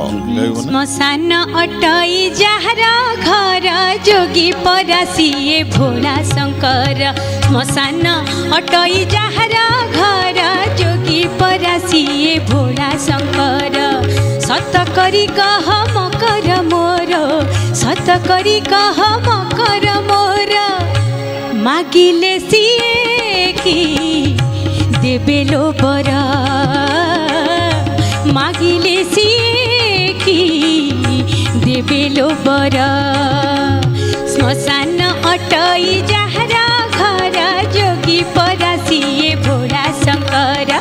श्मशान अटई जहर घर जोगी परासिए भोला शंकर श्मशान अटई जहर घर जोगी परासिए भोला शंकर सत करी कह मकर मोर सत करी कह मकर मोर मागिले सिए की देबे लो बर मागिले सिए की देबे लो बर श्मशान अटई जहरा घर जोगी परासिए भोला शंकर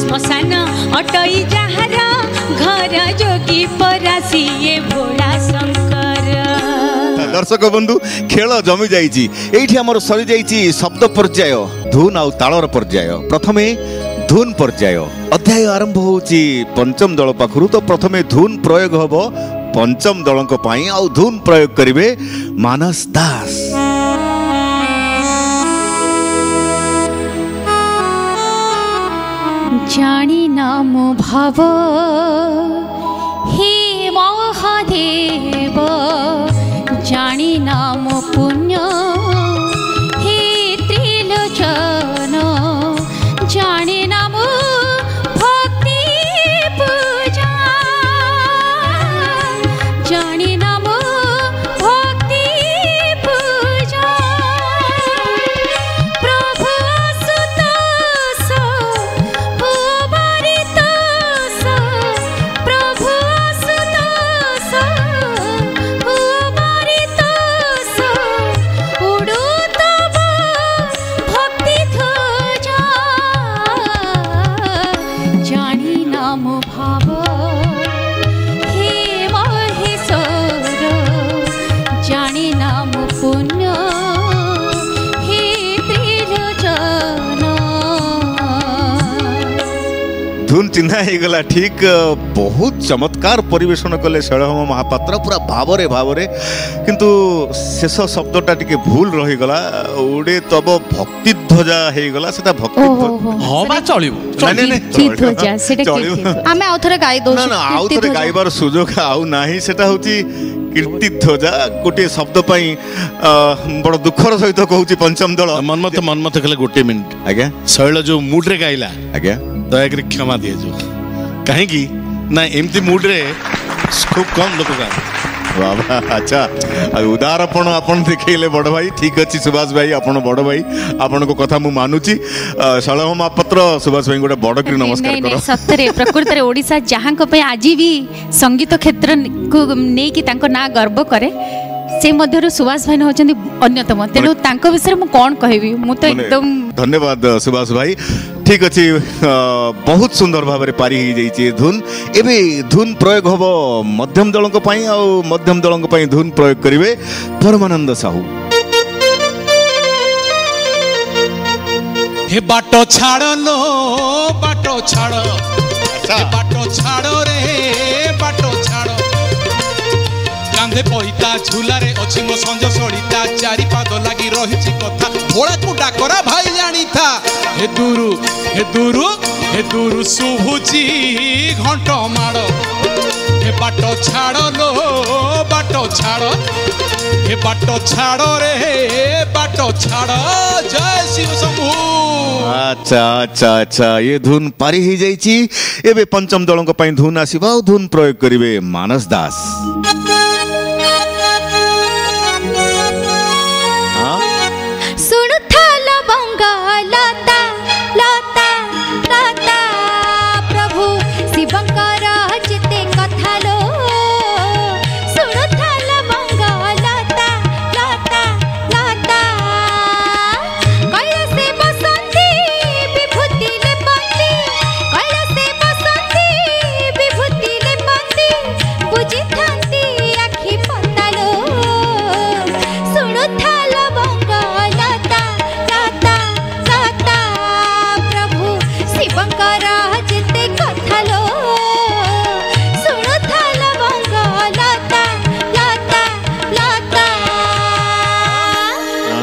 श्मशान अटई जहरा घर जोगी परासिए भोला शंकर दर्शक बंधु खेल जमी जाइछि एठी हमर सरी जाइछि शब्द पर्याय धुन आ तालर पर्याय प्रथमे धुन पर्याय अध्याय आरंभ होउछि पंचम दल पाखरु तो प्रथमे धुन प्रयोग हबो पंचम दलक पई आ धुन प्रयोग करिवे मानस दास जानी नाम भाव हे महादेव जानी नाम पुण्य हे त्रिलोचन जानी नाम भक्ति पूजा जानी नाम भक्ति पूजा प्रभु सुतोष प्रभु धुन चिन्हा ହେଇଗଲା ଠିକ ବହୁତ ଚମତ୍କାର ପରିବେଷଣ କଲେ ଶୈଳଭାମ ମହାପାତ୍ର ପୁରା ଭାବରେ ଭାବରେ କିନ୍ତୁ ଶେଷ ଶବ୍ଦଟା ଟିକେ ଭୁଲ ରହିଗଲା ଉଡ଼େ ତବ ଭକ୍ତି ଧ୍ୱଜା ହେଇଗଲା ସେଟା ଭକ୍ତି ହଁ ବା ଚଳିବ ଆମେ ଆଉ ଥରେ ଗାଇ ଦଉଛୁ ନା ଆଉ ଥରେ ଗାଇବାର ସୁଯୋଗ ଆଉ ନାହିଁ ସେଟା ହଉଛି କୀର୍ତ୍ତି ଧ୍ୱଜା ଗୋଟିଏ ଶବ୍ଦ ପାଇଁ ବଡ଼ ଦୁଃଖର ସହିତ କହୁଛି ପଞ୍ଚମ ଦଳ ମନ୍ମଥ କହିଲେ ଗୋଟିଏ ମିନିଟ୍ ଆଜ୍ଞା ଶୈଳ ଯୋଉ ମୁଡ୍ରେ ଗାଇଲା ଆଜ୍ଞା ଦୟାକରି କ୍ଷମା ଦିଆଯାଉ କାହିଁକି ନା ଏମିତି ମୁଡ୍ରେ ଖୁବ୍ କମ୍ ଲୋକ ଗାଆନ୍ତି ବାବା ଆଚ୍ଛା ଉଦାରପଣ ଆପଣ ଦେଖେଇଲେ ବଡ଼ ଭାଇ ଠିକ୍ ଅଛି ସୁଭାଷ ଭାଇ ଆପଣ ବଡ଼ ଭାଇ ଆପଣଙ୍କ କଥା ମୁଁ ମାନୁଛି ଶୈଳଭାମ ମହାପାତ୍ର ସୁଭାଷ ଭାଇ ଗୋଟେ ବଡ଼ କରି ନମସ୍କାର କର ସତରେ ପ୍ରକୃତରେ ଓଡ଼ିଶା ଯାହାଙ୍କ ପାଇଁ ଆଜି ବି ସଙ୍ଗୀତ କ୍ଷେତ୍ରକୁ ନେଇକି ତାଙ୍କ ନାଁ ଗର୍ବ କରେ ସେ ମଧ୍ୟରୁ ସୁଭାଷ ଭାଇ ହେଉଛନ୍ତି ଅନ୍ୟତମ ତେଣୁ ତାଙ୍କ ବିଷୟରେ ମୁଁ କ'ଣ କହିବି ମୁଁ ତ ଏକଦମ ଧନ୍ୟବାଦ ସୁଭାଷ ଭାଇ ଠିକ୍ ଅଛି ବହୁତ ସୁନ୍ଦର ଭାବରେ ପାରି ହେଇଯାଇଛି ଧୁନ୍ ଏବେ ଧୁନ୍ ପ୍ରୟୋଗ ହବ ମଧ୍ୟମ ଦଳଙ୍କ ପାଇଁ ଆଉ ମଧ୍ୟମ ଦଳଙ୍କ ପାଇଁ ଧୁନ୍ ପ୍ରୟୋଗ କରିବେ ପରମାନନ୍ଦ ସାହୁ हे बाटो छाड़ लो बाटो छाड़ बाटो छाड़ रे बाटो छाड़ कांधे पहिता झुलारे अछि मो संज सड़ीता चारि पाद लागी रहिछि कथा भोळा को डाकरा भाई जानी था हे दूरु सुभुची घंट माड़ हे बाटो छाड़ लो बाटो छाड़ हे बाटो छाड़ रे बाटो छाड़ जय शिव शंभु अच्छा अच्छा अच्छा ये धुन पारी ही जाइछि एबे पंचम दलक पई धुन आसीबा और धुन प्रयोग करिवे मानस दास सुनुथाला बंगालता लता लता प्रभु शिवंकर चिते कथालो सुनुथाला बंगालता लता लता कैसे बसंती विभूति ले बंदी कैसे बसंती विभूति ले बंदी बुझी थांती आखि पतालो सुनुथाला बंगालता लता लता प्रभु शिवंकर चिते कथालो सुनुथाला बंगालता लता लता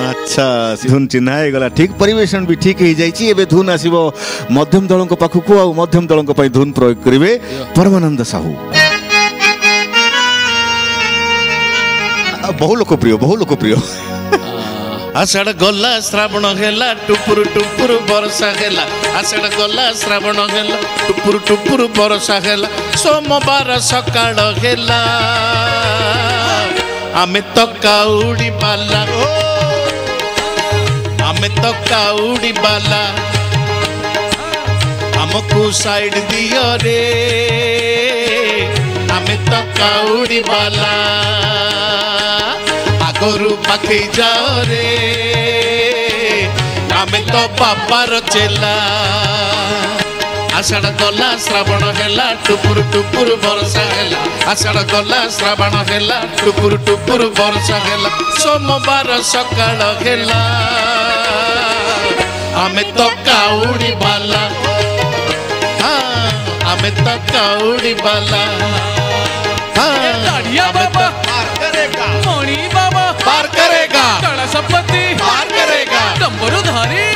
अच्छा धुन चिन्हा गला ठीक परिवेशन भी ठीक ही जाइछि एबे धुन आसीबो मध्यम दलक पाखकु आ मध्यम दलक पई धुन प्रयोग करिवे परमानंद साहू बहु लोकप्रिय आषाढ़ गला श्रावण हेला टुपुरु टुपुरु बरसा हेला आषाढ़ गला श्रावण हेला टुपुरु टुपुरु बरसा हेला सोमवार सकाळ हेला आमे तो काउडी बाला आमे तो काउडी बाला हमकु साइड दियो रे आमे तो काउडी बाला आगरू पाखे जाओ रे आमे तो बापार चेला आषाढ़ गला श्रावण हेला टुपुरु टुपुरु बरसा हेला आषाढ़ गला श्रावण हेला टुपुरु टुपुरु बरसा हेला सोमवार सकाळ हेला आमे तो काउडी बाला आमे तो काउडी बाला मणि बाबा पार करेगा कलशपति पार करेगा डंबरुधारी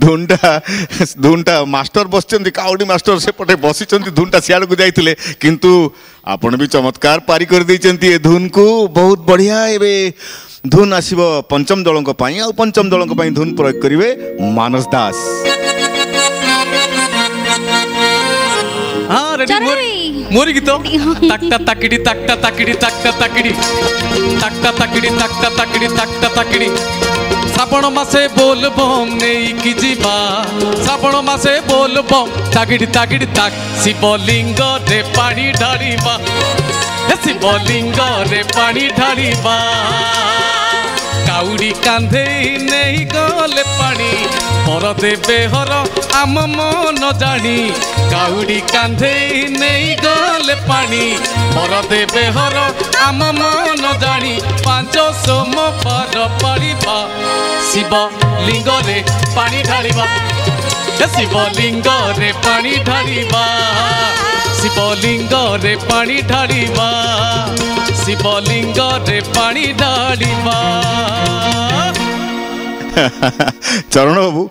धुनटा मास्टर बसचंदी काउडी मास्टर सेपटे बसिचंदी धुनटा सियाड़ को जाइथिले किंतु आपण भी चमत्कार पारी कर दैचंती ए धुन को बहुत बढ़िया एबे धुन आसीबो पंचम दलक पई आ पंचम दलक पई धुन प्रयोग करिवे मानस दास हाँ रेडी मोरी गीत ताकता ताकिड़ी ताकता ताकिड़ी ताकता ताकिड़ी ताकता ताकिड़ी ताकता ताकिड़ी ताकता ताकिड़ी श्रावण मासे बोल बम नहीं कि जीवा श्रावण मासे बोल बम तागिड़ी तागिड़ी ताक शिवलिंग रे पानी ढालिबा शिवलिंग रे पानी ढालिबा काउडी कांधे नहीं गले पानी पर देवे हर आम मन जानी काउडी कांधे नहीं गले पानी पर देवे हर आम मन जानी पांच सोमवार पड़िबा शिव लिंग रे पानी ढालिबा शिव लिंग रे पानी ढालिबा शिव लिंग रे पानी ढालिबा शिव लिंग रे पानी ढालिबा। चरण बाबू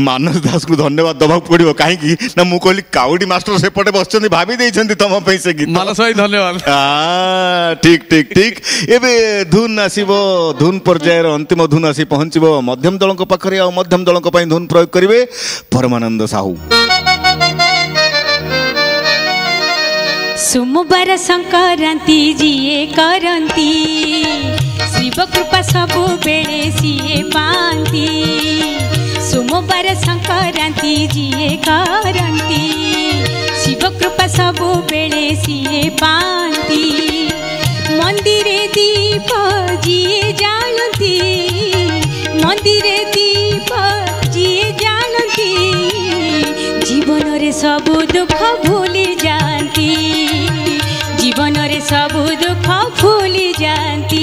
मानस दास को धन्यवाद दबा पड़ो कहीं ना मु कहली काउडी मास्टर सेपटे बस भाभी देइछन्ती तम पे से गीत मानस भाई धन्यवाद। ठीक ठीक ठीक एबे धुन आसीबो धुन पर्यायर अंतिम धुन आसी पहुंचबो मध्यम दल पाखरे आ मध्यम दल धुन प्रयोग करिवे परमानंद साहू। सोमवार संक्रांति जीए करंती शिव कृपा सबु बेले सीए पांती सोमवार संक्रांति जीए करंती शिव कृपा सबु बेले सीए पांती मंदिरे दीप जीए जानती मंदिरे दीप जीए जानती जीवन रे सबु दुख भूली जाती जीवन रे सबु दुख भूली जाती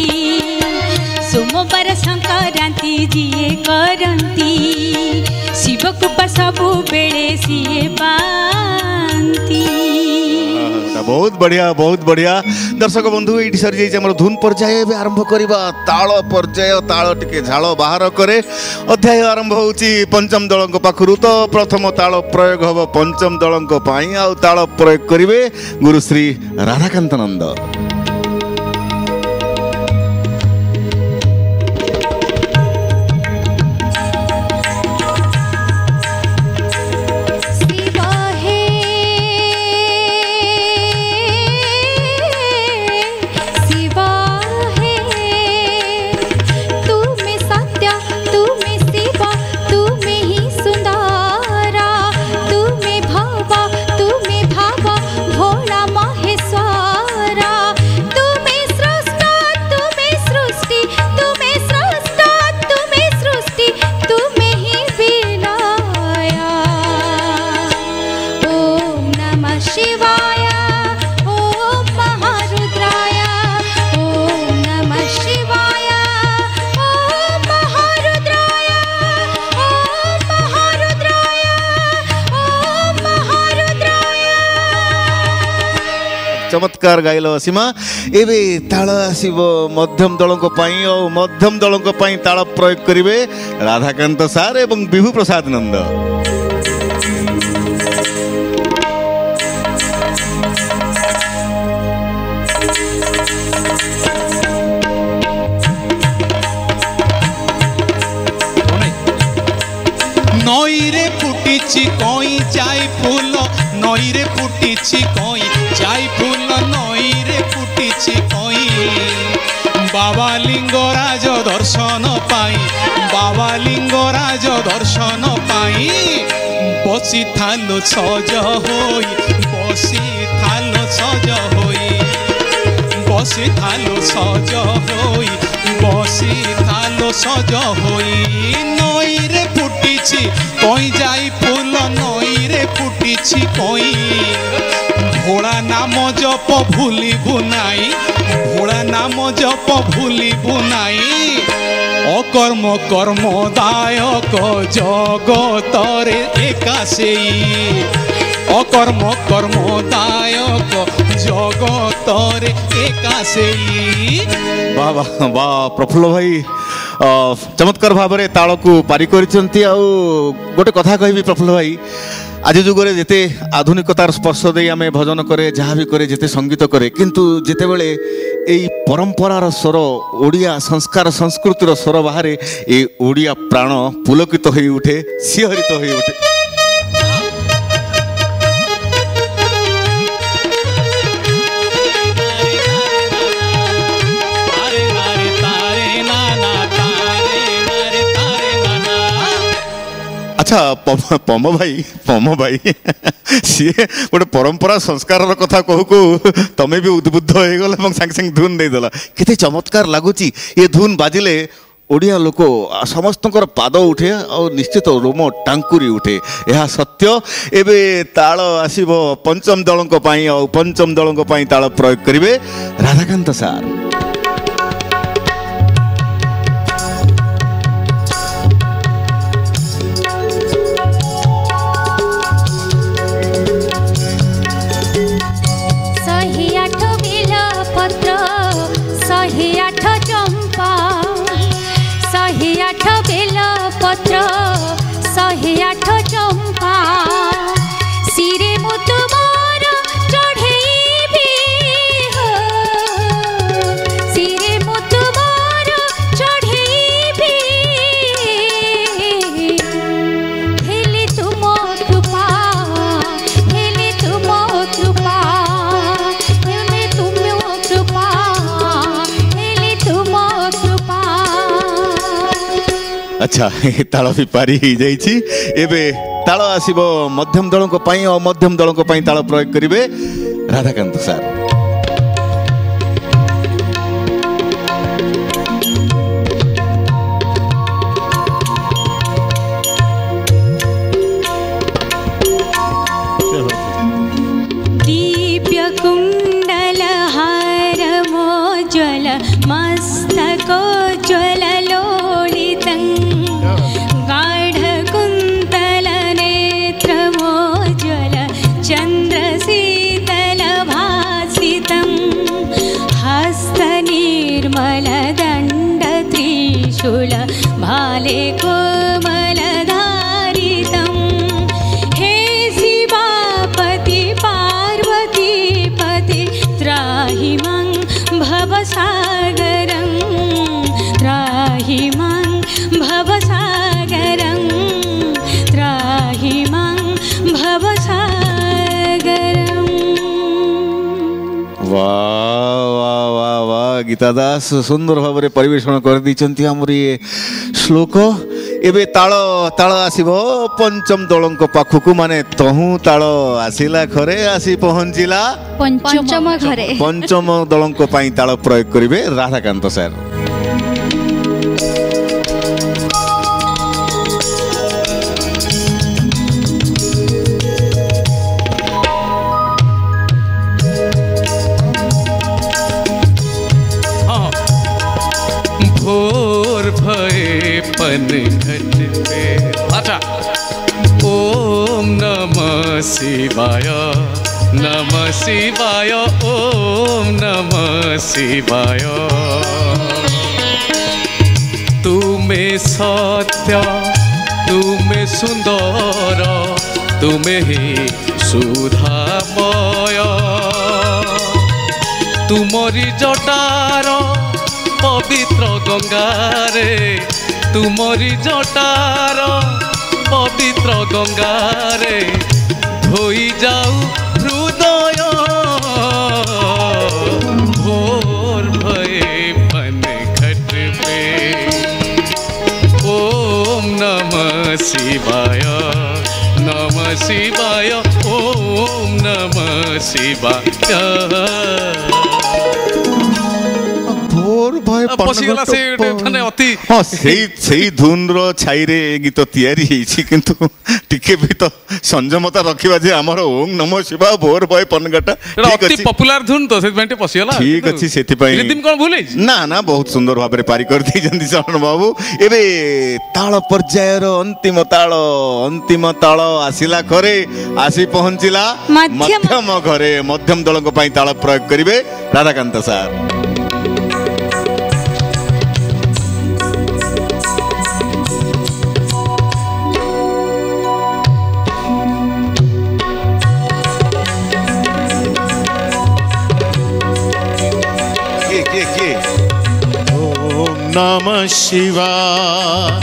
सोमवार संक्रांति जीए करंती शिव कृपा सबु बेले सीए पांती। बहुत बढ़िया दर्शक बंधु ये सरी जाइए आम धुन पर्याय आरंभ करवा ताल पर्याय ताल टिके झाल बाहर करे अध्याय आरंभ होची पंचम दल पाखु तो प्रथम ताल प्रयोग हम पंचम दल आ ताल प्रयोग करेंगे गुरुश्री राधाकांत नंद। चमत्कार गाइल सीमा एबे ताल आसीबो मध्यम दल मध्यम दल ताल प्रयोग करिवे राधाकांत सार एवं विभु प्रसाद नंद। नईरे फुटिछि कई जाई फूल नईरे फुटिछि कई जाई फूल नईरे फुटिछि कई बाबा लिंगराज दर्शन पाई बाबा लिंगराज दर्शन पाई बसी थालो सज होई बसी थालो सज होई बसी थालो सज होई बसी थालो सज होई नईरे फुटिछि कई जाई फूल नईरे फुटिछि कई भोला नाम जप भूली बुनाई भोला नाम जप भूली बुनाई अकर्म कर्मदायक जगतरे एका सेई अकर्म कर्मदायक जगतरे एका सेई। वाह वाह वाह प्रफुल्ल भाई चमत्कार भाव में ताल को पारी करिसेंती आ गोटे कथा कहबी प्रफुल्ल भाई आज जुगरे जेते आधुनिकतार स्पर्श दे आमे भजन करे जहाँ भी करे जेते संगीत करे किंतु जेते बेले एई परंपरार स्वर ओडिया संस्कार संस्कृतिर स्वर बाहरे ए ओडिया प्राण पुलकित होई उठे सिहरित होई उठे। अच्छा पम भाई सी गोटे परंपरा संस्कार कथा कहू कहू तुम्हें भी उद्बुद्ध हो गल सागे सागे धुन देदेला केते चमत्कार लगुच ये धुन बाजिले ଓଡ଼ିଆ ଲୋକ ସମସ୍ତଙ୍କର ପାଦ ଉଠେ ଆଉ ନିଶ୍ଚିତ ରୋମ ଟାଙ୍କୁରି ଉଠେ, ଏହା ସତ୍ୟ। ଏବେ ତାଳ ଆସିବ ପଞ୍ଚମ ଦଳଙ୍କ ପାଇଁ, ଆଉ ପଞ୍ଚମ ଦଳଙ୍କ ପାଇଁ ତାଳ ପ୍ରୟୋଗ କରିବେ ରାଧାକାନ୍ତ ସାର୍। पत्र 108 चंपा सिरे मु तुमार चढ़ेबी हो, सिरे मु तुमार चढ़ेबी हेले तुम कृपा, हेले तुम कृपा, हेले तुम कृपा, हेले तुम कृपा। अच्छा ताल भी पारी हो जाइए। एबे ताल आसिब मध्यम दलक पई और मध्यम दलक पई ताल प्रयोग करिवे राधाकांत सार। दिव्य कुंडल हार मोज्वल मस्तक ज्वल लोलितं गाढ़ कुंतल नेत्र मोज्वल चंद्र शीतल भासितं हस्त निर्मल दंड त्रिशूल भाले कोमल धारितं हे शिवापति पार्वती पति त्राहि मं भवसागरं, त्राहि मं भवसागरं, त्राहि मं भवसागरं। वाह वाह वाह वाह गीता दास सुंदर भाव में परिवेषण कर दी आमर ये श्लोक। एबे ताल ताल आसिबो पंचम दलंक पाखकु, माने तहु ताल आसिला घरे आसी पहुंचिला पंचम घरे पंचम दलंक पई ताल प्रयोग करिवे राधाकांत सर। भोर भये पन घट पे अच्छा ओम नमः शिवाय नमः शिवाय ओम नमः शिवाय। तुमे सत्य तुमे सुंदर तुमे ही सुधामय तुमरी जटार पवित्र गंगारे तुमरी जटार पवित्र गंगारे धोई जाऊ हृदय भोर भये पन घट पे ओम नमः शिवाय नमः शिवाय ओम नमः शिवाय। भोर भय पसिगला से माने अति हाँ सेई धुन रो छाई रे गीत तैयारी ହେଇଛି କିନ୍ତୁ ଟିକେ भी तो संयमता रखिबा जे हमर ओम नमः शिवाय भोर भय पनगटा ठीक अति अछि पॉपुलर धुन तो सेति बाटे पसिगला ठीक अछि सेति पई रिदिम कोन भूलै ना ना बहुत सुंदर भाव में पारी कर दी जंदी शरण बाबू। एबे ताल पर्याय रो अंतिम ताल आसिला घरे आसी पहुंचिला मध्यम घरे मध्यम दलक पई ताल प्रयोग करिवे राधाकांत सार। ओम नमः शिवाय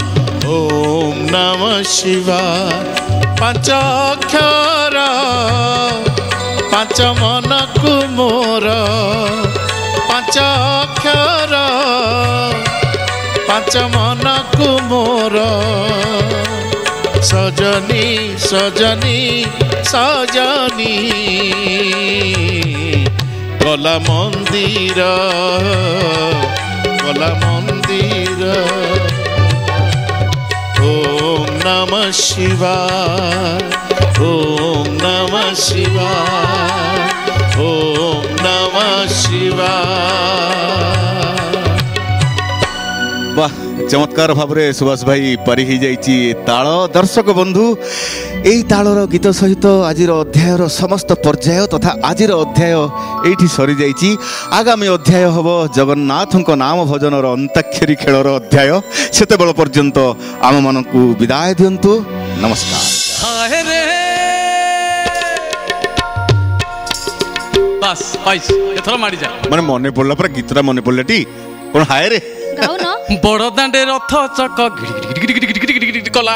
ओम नमः शिवाय पांच अक्षर पांच मन कुमोर पांच अक्षर पांच मन कुमोर सजनी सजनी सजनी गला मंदिर नमः शिवाय ओम नमः शिवाय ओम नमः शिवाय। वाह चमत्कार भाव में सुभाष भाई पारि ही जाइए ताल। दर्शक बंधु यही तालर गीत सहित आज अध्यायर समस्त पर्याय तथा आज अध्याय ये सरी जाइए। आगामी अध्याय हम जगन्नाथ नाम भजन अंताक्षरी खेलर अध्याय। सेते बेल पर्यंत आम मानक विदाय दिंतु। नमस्कार। हाय रे बस पाइस एथर मारी जा माने मने पड़ला पर गीतटा मने पड़ला टी कोन हाय रे गाउ न बड़ दांडे रथ चक गिड़ कला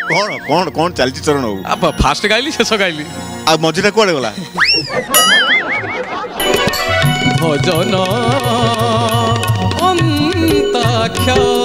कौन कौन कौन चलती चरण हो अब फास्ट गाइली शेष गाइली आ मझीटा कुआडे गला भजन अंताक्षरी